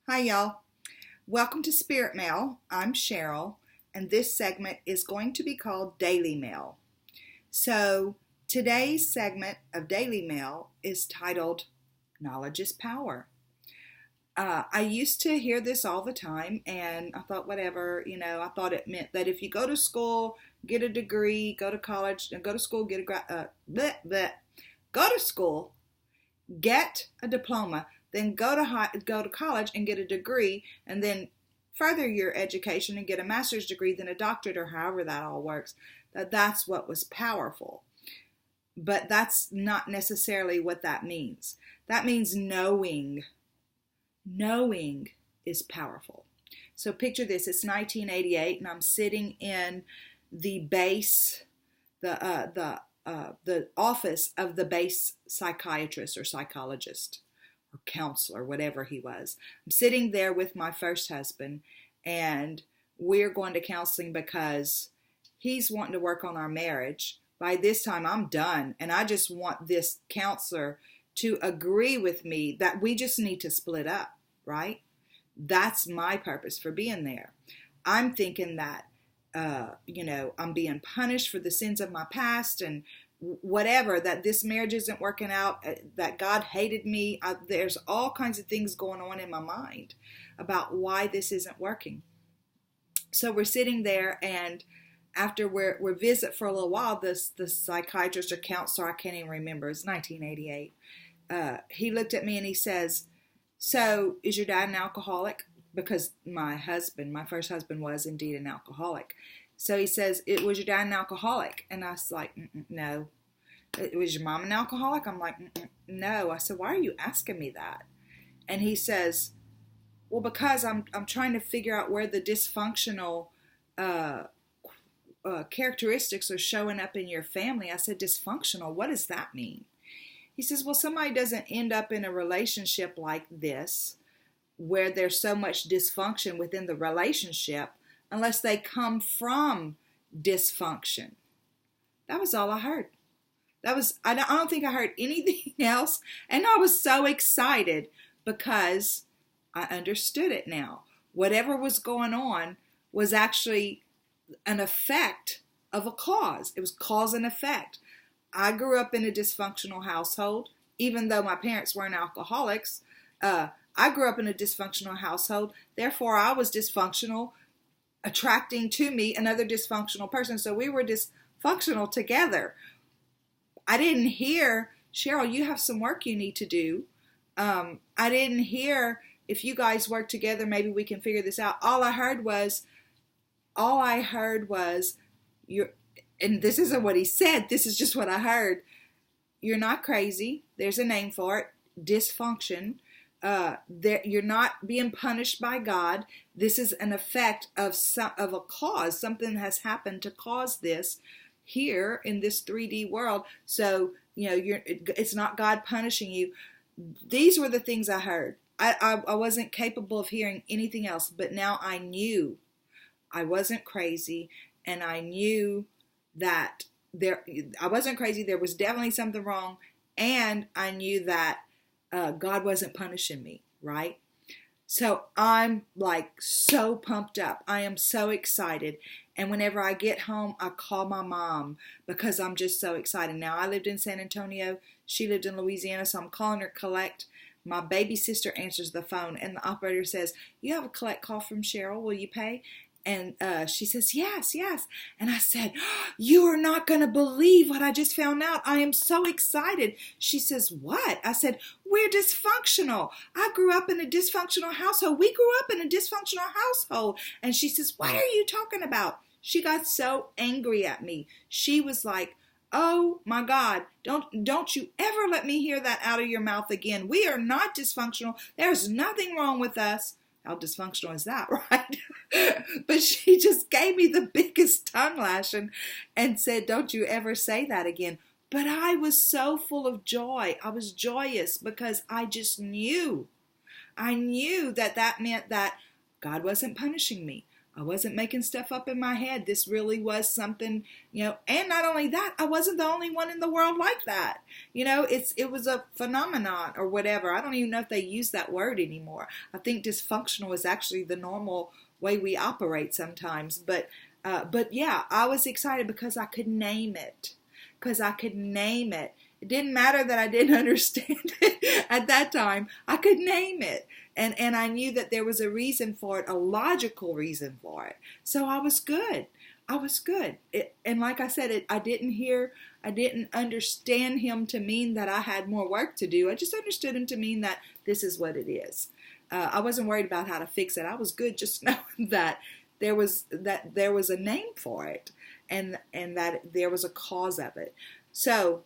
Hi, y'all. Welcome to Spirit Mail. I'm Cheryl, and this segment is going to be called Daily Mail. So, today's segment of Daily Mail is titled Knowledge is Power. I used to hear this all the time, and I thought, whatever, I thought it meant that if you go to school, get a degree, go to college, and go to school, get a go to school, get a diploma, then go to college and get a degree, and then further your education and get a master's degree, then a doctorate, or however that all works. That's what was powerful. But that's not necessarily what that means. That means knowing. Knowing is powerful. So picture this. It's 1988, and I'm sitting in the base, the office of the base psychiatrist or psychologist or counselor, whatever he was. I'm sitting there with my first husband, and we're going to counseling because he's wanting to work on our marriage. By this time, I'm done, and I just want this counselor to agree with me that we just need to split up, right? That's my purpose for being there. I'm thinking that I'm being punished for the sins of my past and whatever, that this marriage isn't working out, that God hated me. There's all kinds of things going on in my mind about why this isn't working. So we're sitting there, and after we're visit for a little while, the psychiatrist or counselor, I can't even remember, it's 1988, he looked at me and he says, "So is your dad an alcoholic?" Because my first husband was indeed an alcoholic. So he says, "Was your dad an alcoholic?" And I was like, "No." "Was your mom an alcoholic?" I'm like, "No." I said, "Why are you asking me that?" And he says, "Well, because I'm trying to figure out where the dysfunctional characteristics are showing up in your family." I said, "Dysfunctional? What does that mean?" He says, "Well, somebody doesn't end up in a relationship like this, where there's so much dysfunction within the relationship, unless they come from dysfunction." That was all I heard. I don't think I heard anything else. And I was so excited because I understood it now. Whatever was going on was actually an effect of a cause. It was cause and effect. I grew up in a dysfunctional household, even though my parents weren't alcoholics. I grew up in a dysfunctional household. Therefore, I was dysfunctional, attracting to me another dysfunctional person. So we were dysfunctional together. I didn't hear, "Cheryl, you have some work you need to do." I didn't hear, "If you guys work together, maybe we can figure this out." All I heard was, and this isn't what he said, this is just what I heard. "You're not crazy. There's a name for it. Dysfunction. You're not being punished by God. This is an effect of a cause. Something has happened to cause this here in this 3D world. So, it's not God punishing you." These were the things I heard. I wasn't capable of hearing anything else, but now I knew I wasn't crazy, and I knew that I wasn't crazy. There was definitely something wrong, and I knew that God wasn't punishing me, right? So I'm like so pumped up. I am so excited. And whenever I get home, I call my mom because I'm just so excited. Now, I lived in San Antonio. She lived in Louisiana, so I'm calling her collect. My baby sister answers the phone, and the operator says, "You have a collect call from Cheryl. Will you pay?" And she says, "Yes, yes." And I said, "You are not going to believe what I just found out. I am so excited." She says, "What?" I said, "We're dysfunctional. I grew up in a dysfunctional household. We grew up in a dysfunctional household." And she says, "What are you talking about?" She got so angry at me. She was like, "Oh my God, don't you ever let me hear that out of your mouth again. We are not dysfunctional. There's nothing wrong with us." How dysfunctional is that, right? But she just gave me the biggest tongue lashing and said, "Don't you ever say that again." But I was so full of joy. I was joyous because I just knew. I knew that meant that God wasn't punishing me. I wasn't making stuff up in my head. This really was something, and not only that, I wasn't the only one in the world like that. It was a phenomenon or whatever. I don't even know if they use that word anymore. I think dysfunctional is actually the normal way we operate sometimes. But yeah, I was excited because I could name it. It didn't matter that I didn't understand it at that time. I could name it. And I knew that there was a reason for it, a logical reason for it. So I was good. And like I said, I didn't understand him to mean that I had more work to do. I just understood him to mean that this is what it is. I wasn't worried about how to fix it. I was good just knowing that there was a name for it, and that there was a cause of it. So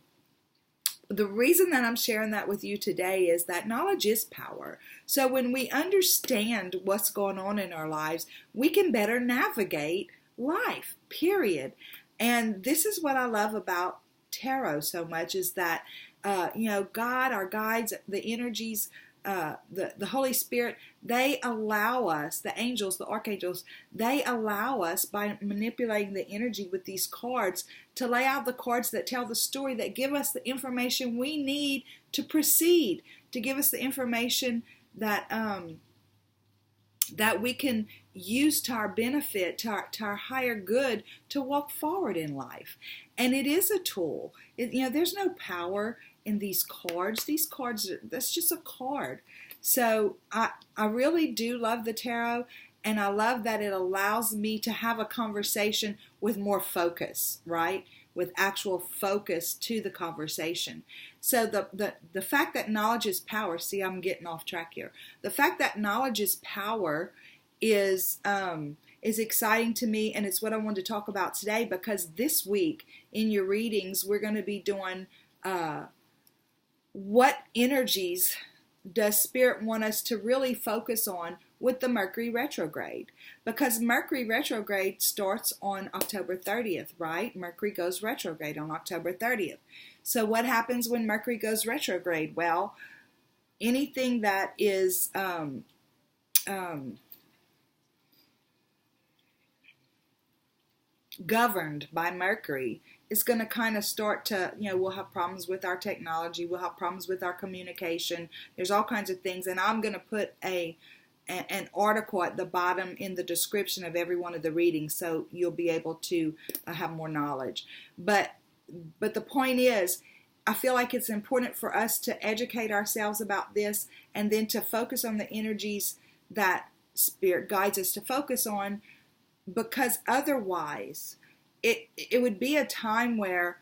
the reason that I'm sharing that with you today is that knowledge is power. So when we understand what's going on in our lives, we can better navigate life, period. And this is what I love about tarot so much, is that, God, our guides, the energies, the Holy Spirit, they allow us, the angels, the archangels, they allow us, by manipulating the energy with these cards, to lay out the cards that tell the story, that give us the information we need to proceed, to give us the information that that we can use to our benefit, to our higher good, to walk forward in life. And it is a tool. There's no power in these cards. These cards, that's just a card. So I really do love the tarot, and I love that it allows me to have a conversation with more focus, right? With actual focus to the conversation. So the fact that knowledge is power, see, I'm getting off track here. The fact that knowledge is power is exciting to me, and it's what I wanted to talk about today, because this week in your readings, we're going to be doing what energies does Spirit want us to really focus on with the Mercury Retrograde? Because Mercury Retrograde starts on October 30th, right? Mercury goes retrograde on October 30th. So what happens when Mercury goes retrograde? Well, anything that is governed by Mercury is going to kind of start to, we'll have problems with our technology, we'll have problems with our communication. There's all kinds of things, and I'm going to put an article at the bottom in the description of every one of the readings, so you'll be able to have more knowledge. But the point is, I feel like it's important for us to educate ourselves about this, and then to focus on the energies that Spirit guides us to focus on, because otherwise it would be a time where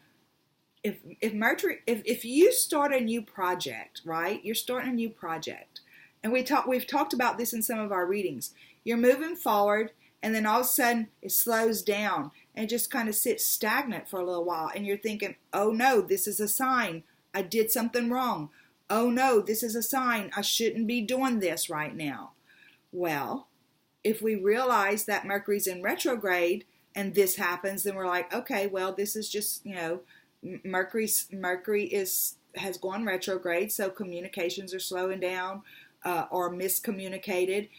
if you start a new project, right? You're starting a new project. And we've talked about this in some of our readings. You're moving forward, and then all of a sudden it slows down and just kind of sits stagnant for a little while. And you're thinking, oh no, this is a sign I did something wrong. Oh no, this is a sign I shouldn't be doing this right now. Well, if we realize that Mercury's in retrograde and this happens, then we're like, okay, well, this is just, Mercury has gone retrograde, so communications are slowing down or miscommunicated.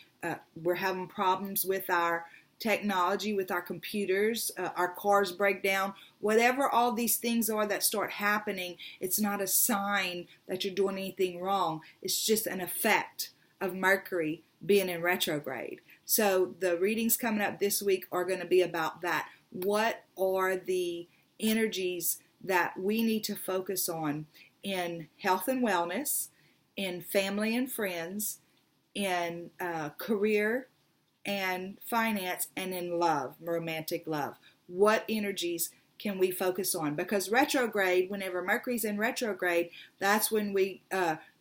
We're having problems with our technology, with our computers, our cars break down. Whatever all these things are that start happening, it's not a sign that you're doing anything wrong. It's just an effect of Mercury being in retrograde. So the readings coming up this week are going to be about that. What are the energies that we need to focus on in health and wellness, in family and friends, in career and finance, and in love, romantic love? What energies can we focus on? Because retrograde, whenever Mercury's in retrograde, that's when we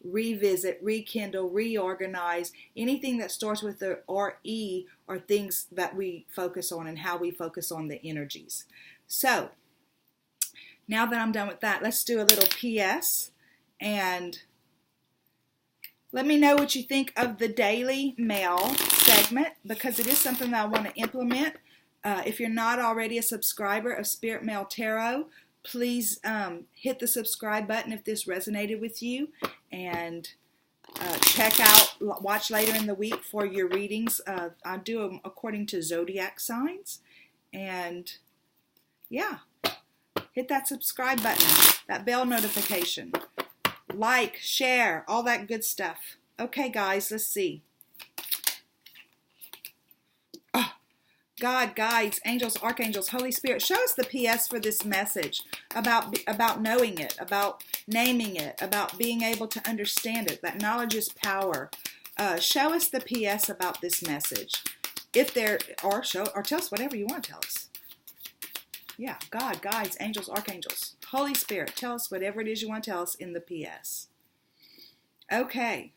revisit, rekindle, reorganize. Anything that starts with the RE are things that we focus on, and how we focus on the energies. So now that I'm done with that, let's do a little PS, and let me know what you think of the Daily Mail segment, because it is something that I want to implement. If you're not already a subscriber of Spirit Mail Tarot, please hit the subscribe button if this resonated with you, and Watch later in the week for your readings. I do them according to zodiac signs. And yeah, hit that subscribe button, that bell notification, like, share, all that good stuff. Okay, guys, let's see. God, guides, angels, archangels, Holy Spirit, show us the PS for this message about knowing it, about naming it, about being able to understand it. That knowledge is power. Show us the PS about this message. If there, or tell us whatever you want to tell us. Yeah, God, guides, angels, archangels, Holy Spirit, tell us whatever it is you want to tell us in the PS. Okay.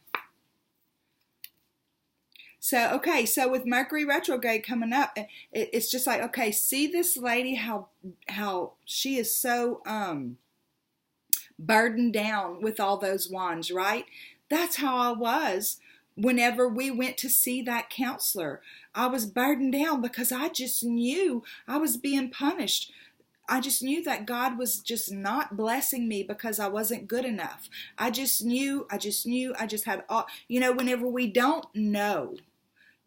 So with Mercury retrograde coming up, it's just like, okay, see this lady, how she is so burdened down with all those wands, right? That's how I was whenever we went to see that counselor. I was burdened down because I just knew I was being punished. I just knew that God was just not blessing me because I wasn't good enough. I just had all, whenever we don't know,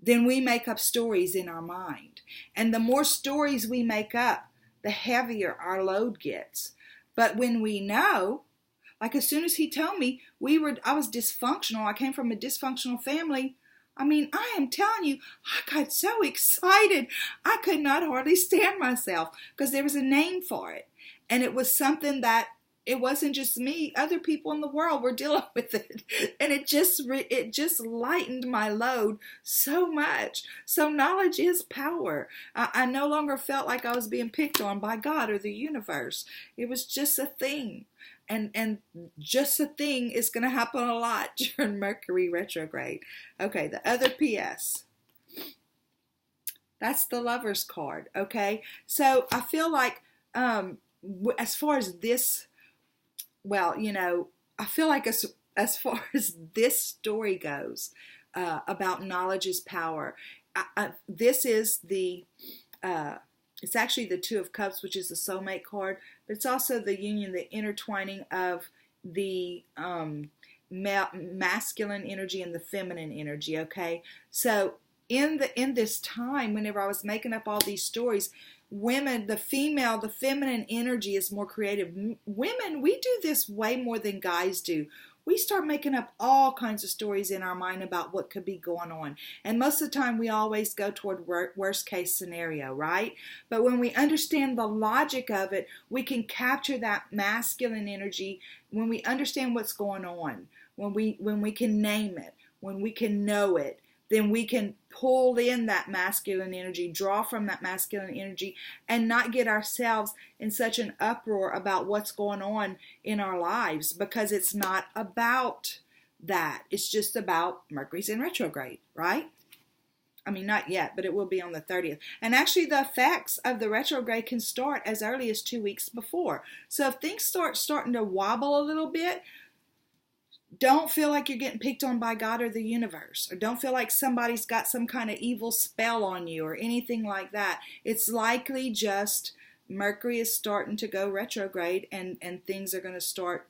then we make up stories in our mind. And the more stories we make up, the heavier our load gets. But when we know, like as soon as he told me I was dysfunctional, I came from a dysfunctional family. I mean, I am telling you, I got so excited. I could not hardly stand myself because there was a name for it. And it was something that it wasn't just me. Other people in the world were dealing with it. And it just lightened my load so much. So knowledge is power. I no longer felt like I was being picked on by God or the universe. It was just a thing. And just a thing is going to happen a lot during Mercury retrograde. Okay, the other PS. That's the Lover's card, okay? So I feel like as far as this, I feel like as far as this story goes about knowledge is power, this is the... it's actually the Two of Cups, which is the soulmate card, but it's also the union, the intertwining of the masculine energy and the feminine energy, okay? So in this time, whenever I was making up all these stories, women, the feminine energy is more creative. Women, we do this way more than guys do. We start making up all kinds of stories in our mind about what could be going on. And most of the time, we always go toward worst case scenario, right? But when we understand the logic of it, we can capture that masculine energy. When we understand what's going on, when we can name it, when we can know it, then we can pull in that masculine energy, draw from that masculine energy, and not get ourselves in such an uproar about what's going on in our lives, because it's not about that. It's just about Mercury's in retrograde, right? I mean, not yet, but it will be on the 30th. And actually, the effects of the retrograde can start as early as 2 weeks before. So if things starting to wobble a little bit, don't feel like you're getting picked on by God or the universe, or don't feel like somebody's got some kind of evil spell on you or anything like that. It's likely just Mercury is starting to go retrograde, and things are going to start,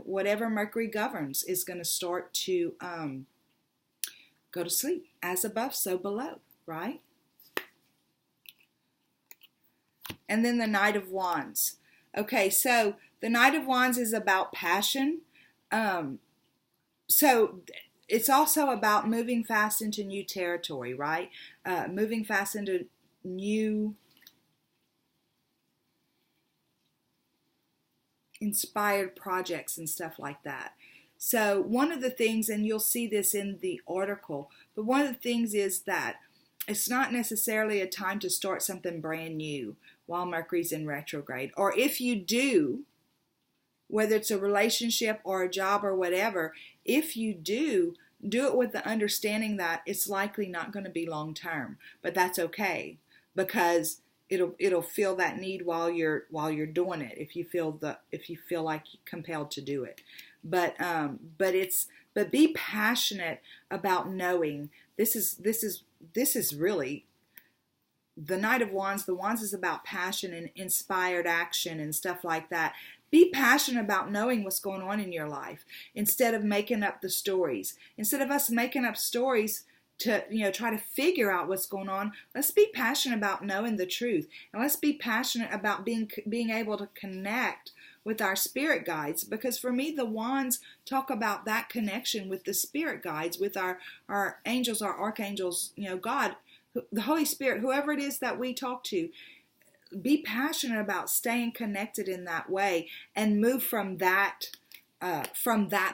whatever Mercury governs is going to start to go to sleep. As above, so below, right? And then the Knight of Wands. Okay, so the Knight of Wands is about passion. So it's also about moving fast into new territory, right? Moving fast into new inspired projects and stuff like that. So one of the things, and you'll see this in the article, but one of the things is that it's not necessarily a time to start something brand new while Mercury's in retrograde. Or if you do, whether it's a relationship or a job or whatever, if you do it with the understanding that it's likely not going to be long term. But that's okay, because it'll feel that need while you're doing it, if you feel like you're compelled to do it. But be passionate about knowing. This is really the Knight of Wands. The Wands is about passion and inspired action and stuff like that. Be passionate about knowing what's going on in your life instead of making up the stories. Instead of us making up stories to try to figure out what's going on, let's be passionate about knowing the truth, and let's be passionate about being able to connect with our spirit guides, because for me the wands talk about that connection with the spirit guides, with our angels, our archangels, God, the Holy Spirit, whoever it is that we talk to. Be passionate about staying connected in that way and move from that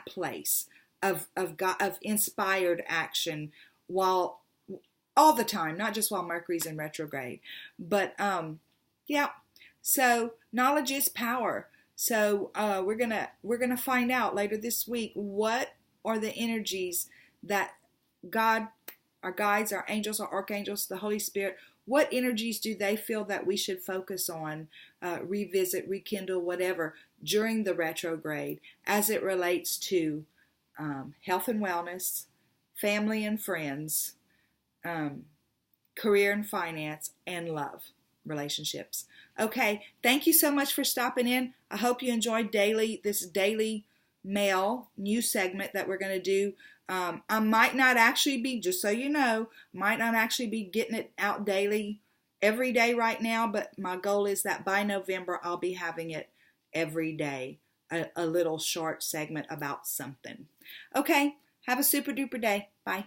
place of God, of inspired action, while all the time, not just while Mercury's in retrograde. But yeah, so knowledge is power. So we're gonna find out later this week what are the energies that God, our guides, our angels, our archangels, the Holy Spirit, what energies do they feel that we should focus on, revisit, rekindle, whatever, during the retrograde as it relates to health and wellness, family and friends, career and finance, and love relationships. Okay, thank you so much for stopping in. I hope you enjoyed this daily mail new segment that we're going to do. I might not actually be, just so you know, might not actually be getting it out daily every day right now, but my goal is that by November I'll be having it every day, a little short segment about something. Okay, have a super duper day. Bye.